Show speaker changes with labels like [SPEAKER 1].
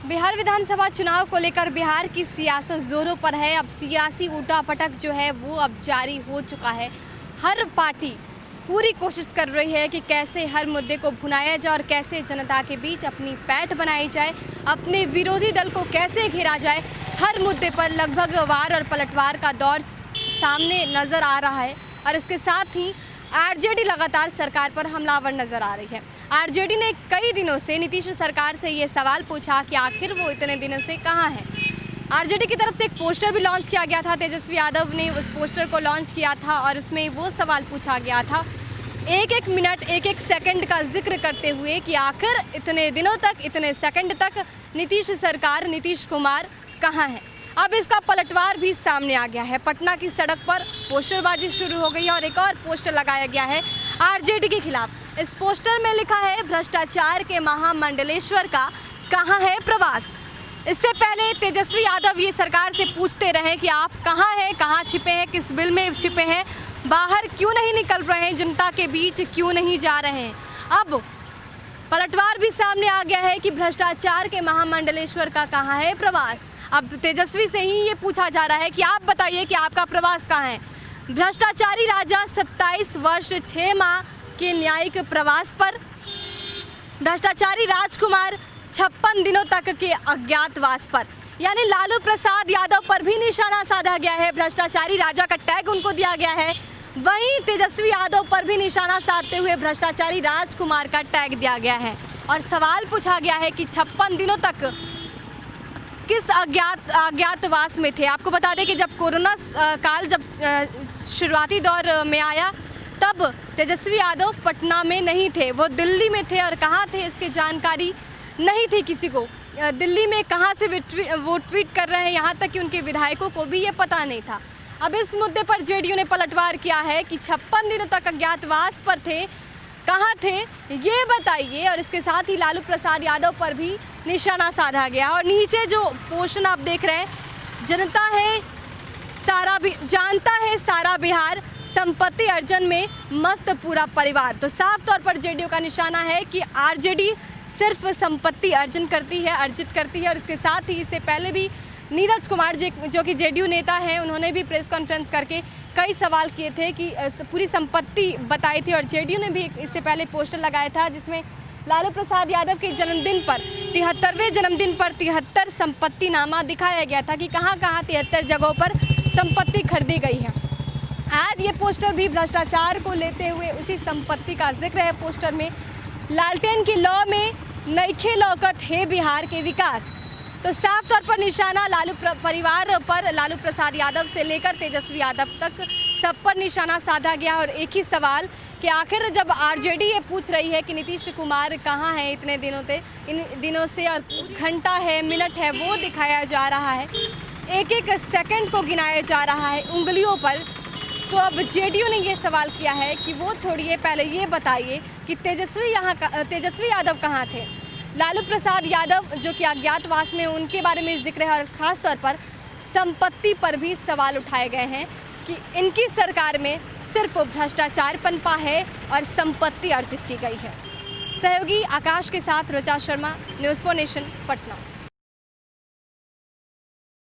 [SPEAKER 1] बिहार विधानसभा चुनाव को लेकर बिहार की सियासत जोरों पर है। अब सियासी उठापटक जो है वो अब जारी हो चुका है। हर पार्टी पूरी कोशिश कर रही है कि कैसे हर मुद्दे को भुनाया जाए और कैसे जनता के बीच अपनी पैठ बनाई जाए, अपने विरोधी दल को कैसे घेरा जाए। हर मुद्दे पर लगभग वार और पलटवार का दौर सामने नज़र आ रहा है और इसके साथ ही आरजेडी लगातार सरकार पर हमलावर नजर आ रही है। आरजेडी ने कई दिनों से नीतीश सरकार से ये सवाल पूछा कि आखिर वो इतने दिनों से कहाँ है। आरजेडी की तरफ से एक पोस्टर भी लॉन्च किया गया था, तेजस्वी यादव ने उस पोस्टर को लॉन्च किया था और उसमें वो सवाल पूछा गया था एक एक मिनट एक एक सेकंड का जिक्र करते हुए कि आखिर इतने दिनों तक, इतने सेकंड तक नीतीश सरकार, नीतीश कुमार कहाँ है। अब इसका पलटवार भी सामने आ गया है। पटना की सड़क पर पोस्टरबाजी शुरू हो गई है और एक और पोस्टर लगाया गया है आरजेडी के खिलाफ। इस पोस्टर में लिखा है, भ्रष्टाचार के महामंडलेश्वर का कहाँ है प्रवास। इससे पहले तेजस्वी यादव ये सरकार से पूछते रहे कि आप कहाँ हैं, कहाँ छिपे हैं, किस बिल में छिपे हैं, बाहर क्यों नहीं निकल रहे हैं, जनता के बीच क्यों नहीं जा रहे हैं। अब पलटवार भी सामने आ गया है कि भ्रष्टाचार के महामंडलेश्वर का कहाँ है प्रवास। अब तेजस्वी से ही ये पूछा जा रहा है कि आप बताइए कि आपका प्रवास कहाँ है। भ्रष्टाचारी राजा 27 वर्ष 6 माह के न्यायिक प्रवास पर। भ्रष्टाचारी राजकुमार 56 दिनों तक के अज्ञातवास पर, यानी लालू प्रसाद यादव पर भी निशाना साधा गया है। भ्रष्टाचारी राजा का टैग उनको दिया गया है। वहीं तेजस्वी यादव पर भी निशाना साधते हुए भ्रष्टाचारी राजकुमार का टैग दिया गया है और सवाल पूछा गया है कि 56 दिनों तक किस अज्ञातवास में थे। आपको बता दें कि जब कोरोना काल जब शुरुआती दौर में आया तब तेजस्वी यादव पटना में नहीं थे, वो दिल्ली में थे और कहाँ थे इसकी जानकारी नहीं थी किसी को। दिल्ली में कहाँ से वो ट्वीट कर रहे हैं, यहाँ तक कि उनके विधायकों को भी ये पता नहीं था। अब इस मुद्दे पर जेडीयू ने पलटवार किया है कि 56 दिनों तक अज्ञातवास पर थे, कहाँ थे ये बताइए। और इसके साथ ही लालू प्रसाद यादव पर भी निशाना साधा गया। और नीचे जो पोर्शन आप देख रहे हैं, जनता है जानता है सारा बिहार, संपत्ति अर्जन में मस्त पूरा परिवार। तो साफ तौर पर जेडीयू का निशाना है कि आरजेडी सिर्फ संपत्ति अर्जित करती है। और इसके साथ ही इससे पहले भी नीरज कुमार जो कि जेडीयू नेता हैं, उन्होंने भी प्रेस कॉन्फ्रेंस करके कई सवाल किए थे कि पूरी संपत्ति बताई थी। और जेडीयू ने भी इससे पहले पोस्टर लगाया था जिसमें लालू प्रसाद यादव के जन्मदिन पर 73वें जन्मदिन पर 73 संपत्ति नामा दिखाया गया था कि कहाँ कहाँ 73 जगहों पर संपत्ति खरीदी गई है। आज ये पोस्टर भी भ्रष्टाचार को लेते हुए उसी संपत्ति का जिक्र है। पोस्टर में लालटेन की लौ में नईखे लौकत है बिहार के विकास। तो साफ तौर पर निशाना लालू परिवार पर, लालू प्रसाद यादव से लेकर तेजस्वी यादव तक सब पर निशाना साधा गया। और एक ही सवाल कि आखिर जब आरजेडी ये पूछ रही है कि नीतीश कुमार कहाँ है इन दिनों से, और घंटा है, मिनट है, वो दिखाया जा रहा है, एक एक सेकंड को गिनाया जा रहा है उंगलियों पर। तो अब जेडीयू ने ये सवाल किया है कि वो छोड़िए, पहले ये बताइए कि तेजस्वी यादव कहाँ थे। लालू प्रसाद यादव जो कि अज्ञातवास में, उनके बारे में जिक्र है और ख़ास तौर पर संपत्ति पर भी सवाल उठाए गए हैं कि इनकी सरकार में सिर्फ भ्रष्टाचार पनपा है और संपत्ति अर्जित की गई है। सहयोगी आकाश के साथ रुचा शर्मा, न्यूज़ 4 नेशन, पटना।